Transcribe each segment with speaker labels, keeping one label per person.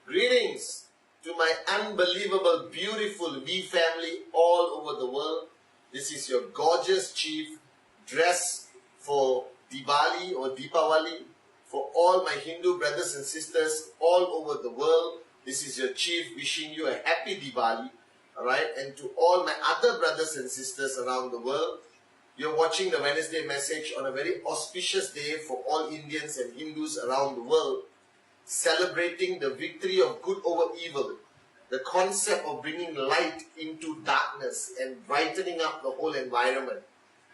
Speaker 1: Greetings to my unbelievable, beautiful V family all over the world. This is your gorgeous chief dressed for Diwali or Deepawali. For all my Hindu brothers and sisters all over the world, this is your chief wishing you a happy Diwali. Alright, and to all my other brothers and sisters around the world, you're watching the Wednesday message on a very auspicious day for all Indians and Hindus around the world, celebrating the victory of good over evil, the concept of bringing light into darkness and brightening up the whole environment.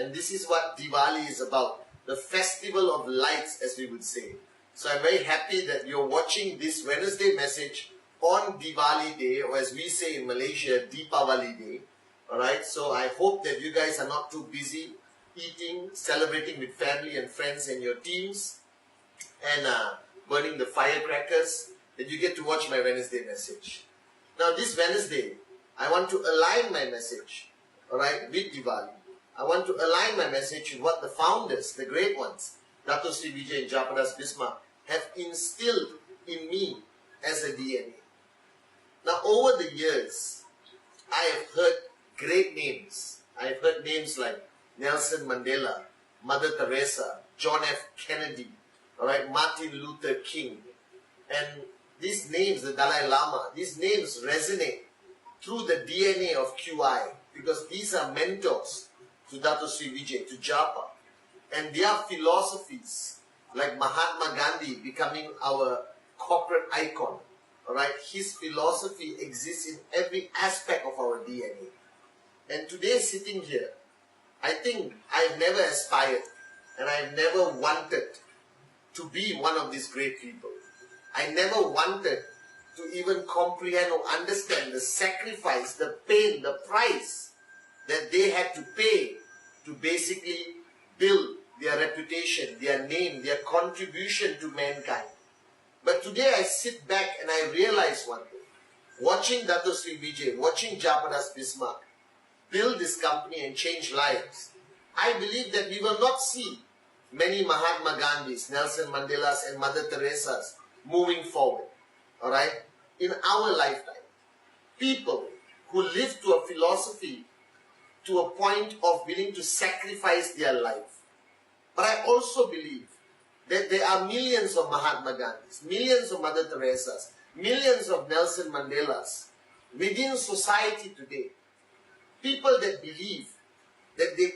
Speaker 1: And this is what Diwali is about, the festival of lights, as we would say. So I'm very happy that you're watching this Wednesday message on Diwali Day, or as we say in Malaysia, Deepawali Day. Alright, so I hope that you guys are not too busy eating, celebrating with family and friends and your teams, and burning the firecrackers, that you get to watch my Wednesday message. Now this Wednesday, I want to align my message, alright, with Diwali. I want to align my message with what the founders, the great ones, Dato Sri Vijay and Japadas Bismarck, have instilled in me as a DNA. Now over the years, I have heard great names. I have heard names like Nelson Mandela, Mother Teresa, John F. Kennedy, alright, Martin Luther King. And these names, the Dalai Lama, these names resonate through the DNA of QI, because these are mentors to Dato Sri Vijay, to Japa. And their philosophies, like Mahatma Gandhi becoming our corporate icon, alright, his philosophy exists in every aspect of our DNA. And today, sitting here, I think I've never aspired and I've never wanted to be one of these great people. I never wanted to even comprehend or understand the sacrifice, the pain, the price that they had to pay to basically build their reputation, their name, their contribution to mankind. But today I sit back and I realize one thing. Watching Dato Sri Vijay, watching Japadas Bismarck build this company and change lives, I believe that we will not see many Mahatma Gandhis, Nelson Mandelas and Mother Teresas moving forward, alright, in our lifetime. People who live to a philosophy to a point of willing to sacrifice their life. But I also believe that there are millions of Mahatma Gandhis, millions of Mother Teresas, millions of Nelson Mandelas within society today. People that believe that they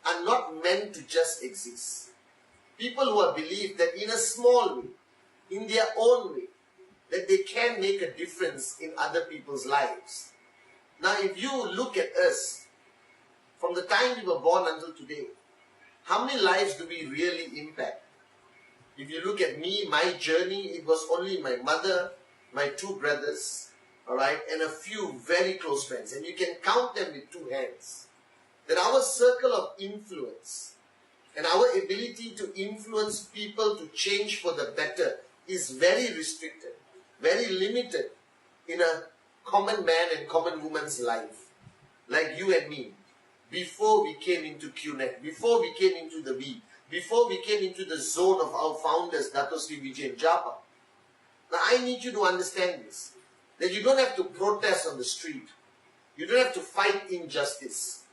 Speaker 1: are not meant to just exist. People who believe that in a small way, in their own way, that they can make a difference in other people's lives. Now if you look at us, from the time we were born until today, how many lives do we really impact? If you look at me, my journey, it was only my mother, my two brothers, alright, and a few very close friends. And you can count them with two hands. That our circle of influence and our ability to influence people to change for the better is very restricted, very limited in a common man and common woman's life. Like you and me. Before we came into QNet, before we came into the V, before we came into the zone of our founders, Dato Sri Vijay and Japa. Now I need you to understand this, that you don't have to protest on the street. You don't have to fight injustice.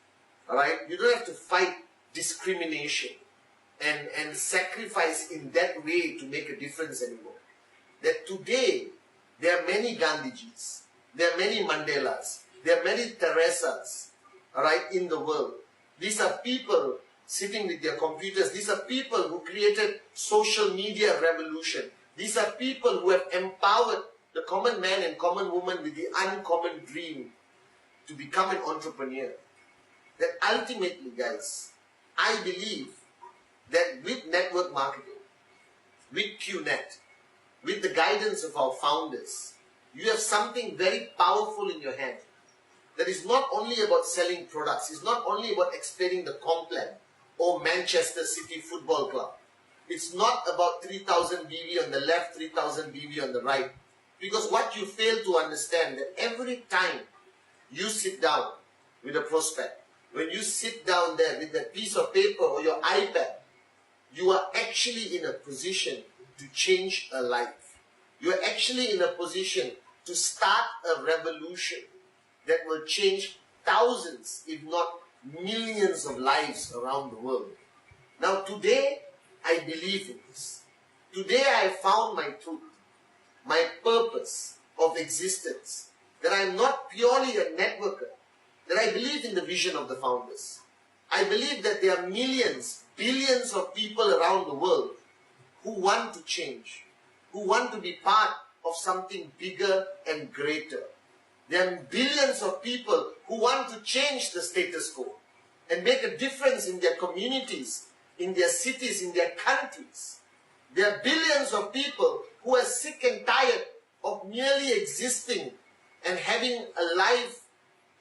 Speaker 1: Alright? You don't have to fight discrimination and sacrifice in that way to make a difference anymore. That today, there are many Gandhijis, there are many Mandelas, there are many Teresas, alright, in the world. These are people sitting with their computers. These are people who created social media revolution. These are people who have empowered the common man and common woman with the uncommon dream to become an entrepreneur. That ultimately, guys, I believe that with network marketing, with QNet, with the guidance of our founders, you have something very powerful in your hand. That is not only about selling products, it's not only about explaining the Complan or Manchester City Football Club. It's not about 3000 BV on the left, 3000 BV on the right. Because what you fail to understand, that every time you sit down with a prospect, when you sit down there with that piece of paper or your iPad, you are actually in a position to change a life. You are actually in a position to start a revolution that will change thousands, if not millions of lives around the world. Now today, I believe in this. Today I found my truth, my purpose of existence, that I am not purely a networker, that I believe in the vision of the founders. I believe that there are millions, billions of people around the world who want to change, who want to be part of something bigger and greater. There are billions of people who want to change the status quo and make a difference in their communities, in their cities, in their countries. There are billions of people who are sick and tired of merely existing and having a life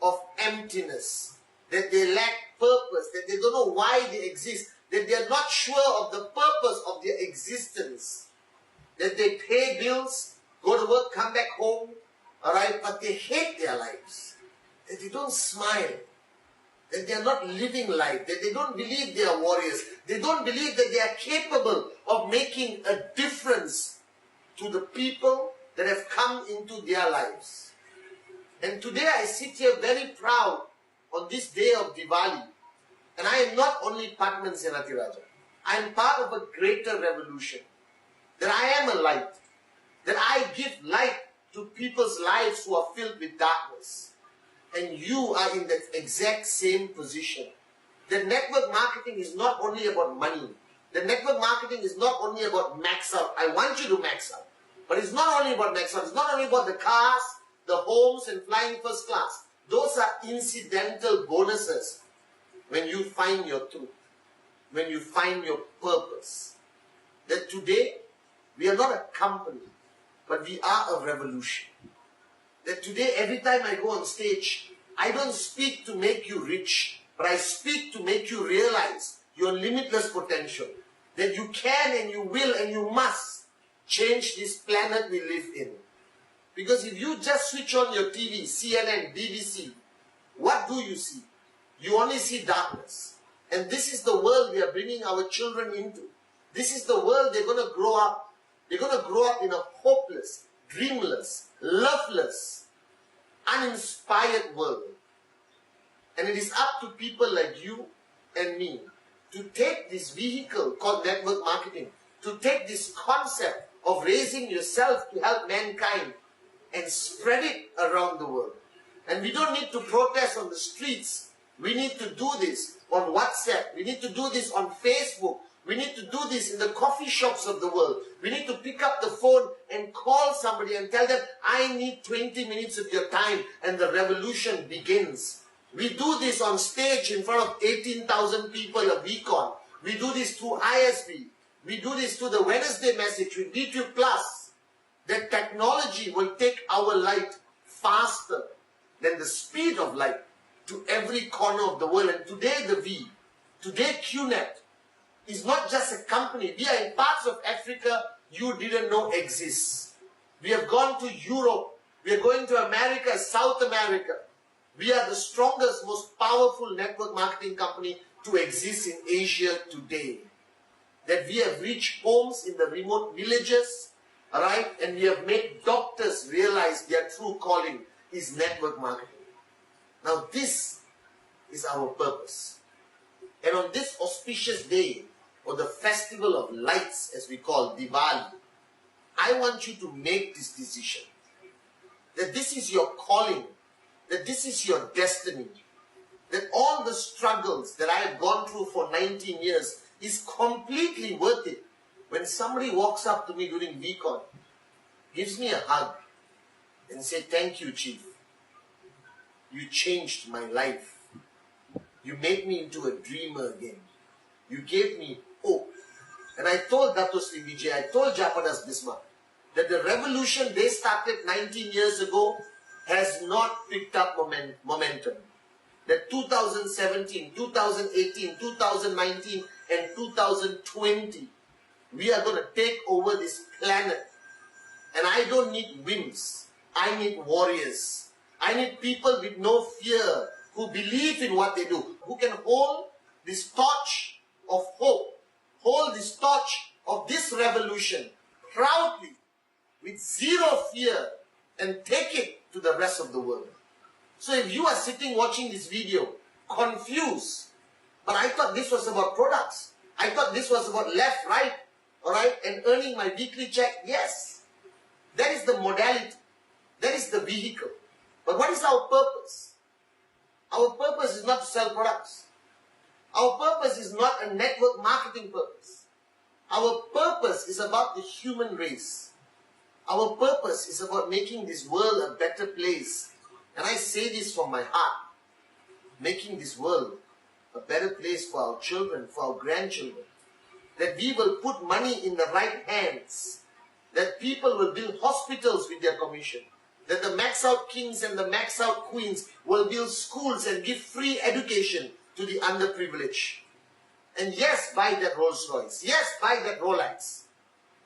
Speaker 1: of emptiness, that they lack purpose, that they don't know why they exist, that they are not sure of the purpose of their existence, that they pay bills, go to work, come back home, alright, but they hate their lives, that they don't smile, that they are not living life, that they don't believe they are warriors, they don't believe that they are capable of making a difference to the people that have come into their lives. And today I sit here very proud on this day of Diwali. And I am not only Padman Senathirajah. I am part of a greater revolution. That I am a light. That I give light to people's lives who are filled with darkness. And you are in that exact same position. That network marketing is not only about money. The network marketing is not only about max out. I want you to max out. But it's not only about max out. It's not only about the cars, the homes and flying first class. Those are incidental bonuses when you find your truth, when you find your purpose. That today, we are not a company, but we are a revolution. That today, every time I go on stage, I don't speak to make you rich, but I speak to make you realize your limitless potential. That you can and you will and you must change this planet we live in. Because if you just switch on your TV, CNN, BBC, what do you see? You only see darkness. And this is the world we are bringing our children into. This is the world they're going to grow up. They're going to grow up in a hopeless, dreamless, loveless, uninspired world. And it is up to people like you and me to take this vehicle called network marketing, to take this concept of raising yourself to help mankind and spread it around the world. And we don't need to protest on the streets. We need to do this on WhatsApp. We need to do this on Facebook. We need to do this in the coffee shops of the world. We need to pick up the phone and call somebody and tell them, I need 20 minutes of your time, and the revolution begins. We do this on stage in front of 18,000 people a week on. We do this through ISB. We do this through the Wednesday message with D2 Plus. That technology will take our light faster than the speed of light to every corner of the world. And today today QNet is not just a company. We are in parts of Africa you didn't know exists. We have gone to Europe. We are going to America, South America. We are the strongest, most powerful network marketing company to exist in Asia today. That we have reached homes in the remote villages, alright, and we have made doctors realize their true calling is network marketing. Now this is our purpose. And on this auspicious day, or the festival of lights as we call Diwali, I want you to make this decision. That this is your calling, that this is your destiny, that all the struggles that I have gone through for 19 years is completely worth it. When somebody walks up to me during VCon, gives me a hug and say, thank you, Chief. You changed my life. You made me into a dreamer again. You gave me hope. And I told Dato Sri Vijay, I told Japadas Bismarck, that the revolution they started 19 years ago has not picked up momentum. That 2017, 2018, 2019 and 2020, we are going to take over this planet. And I don't need whims. I need warriors. I need people with no fear, who believe in what they do, who can hold this torch of hope, hold this torch of this revolution proudly, with zero fear, and take it to the rest of the world. So if you are sitting watching this video, confused, but I thought this was about products, I thought this was about left, right, alright, and earning my weekly check, yes, that is the modality, that is the vehicle. But what is our purpose? Our purpose is not to sell products. Our purpose is not a network marketing purpose. Our purpose is about the human race. Our purpose is about making this world a better place. And I say this from my heart. Making this world a better place for our children, for our grandchildren. That we will put money in the right hands. That people will build hospitals with their commission. That the max out kings and the max out queens will build schools and give free education to the underprivileged. And yes, buy that Rolls Royce. Yes, buy that Rolex.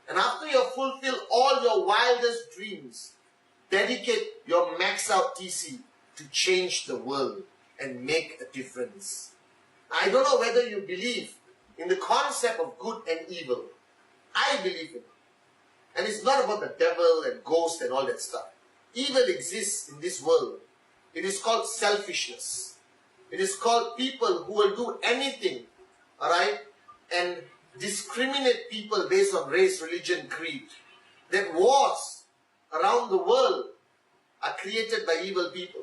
Speaker 1: And after you fulfill all your wildest dreams, dedicate your max out TC to change the world and make a difference. I don't know whether you believe in the concept of good and evil. I believe in it. And it's not about the devil and ghost and all that stuff. Evil exists in this world. It is called selfishness. It is called people who will do anything, alright, and discriminate people based on race, religion, creed. That wars around the world are created by evil people.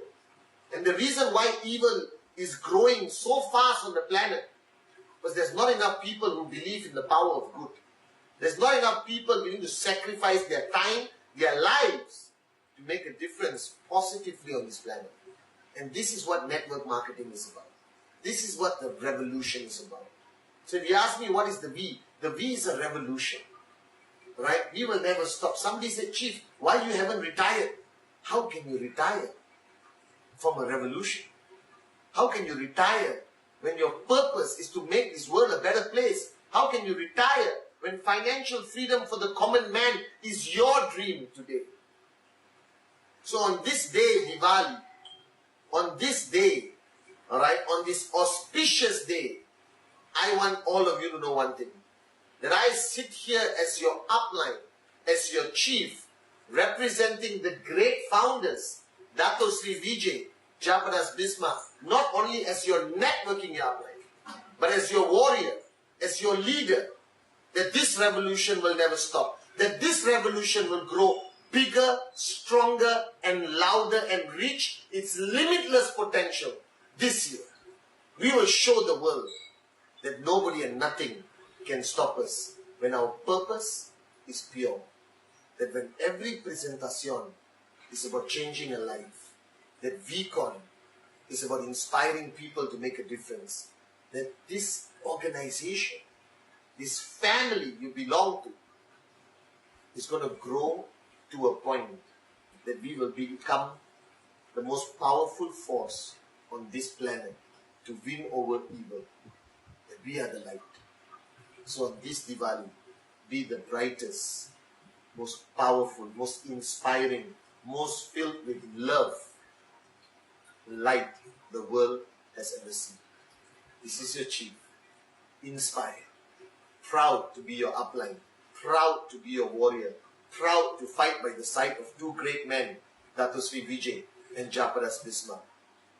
Speaker 1: And the reason why evil is growing so fast on the planet was there's not enough people who believe in the power of good. There's not enough people willing to sacrifice their time, their lives, to make a difference positively on this planet. And this is what network marketing is about. This is what the revolution is about. So if you ask me what is the V is a revolution. Right? We will never stop. Somebody said, Chief, why you haven't retired? How can you retire from a revolution? How can you retire when your purpose is to make this world a better place? How can you retire when financial freedom for the common man is your dream today? So on this day, Diwali, on this day, alright, on this auspicious day, I want all of you to know one thing. That I sit here as your upline, as your chief, representing the great founders, Dato Sri Vijay, Japadas Bismarck, not only as your networking upline, but as your warrior, as your leader, that this revolution will never stop. That this revolution will grow bigger, stronger, and louder, and reach its limitless potential this year. We will show the world that nobody and nothing can stop us when our purpose is pure. That when every presentación is about changing a life, that VCon is about inspiring people to make a difference, that this organization, this family you belong to, is going to grow to a point that we will become the most powerful force on this planet to win over evil. That we are the light. So on this Diwali, be the brightest, most powerful, most inspiring, most filled with love light the world has ever seen. This is your chief. Inspired. Proud to be your upline. Proud to be your warrior. Proud to fight by the side of two great men, Dato Sri Vijay and Japadas Bismarck.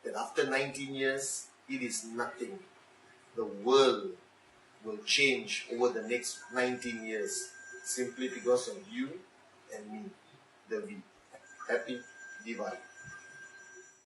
Speaker 1: That after 19 years, it is nothing. The world will change over the next 19 years simply because of you and me, the V. Happy Diwali.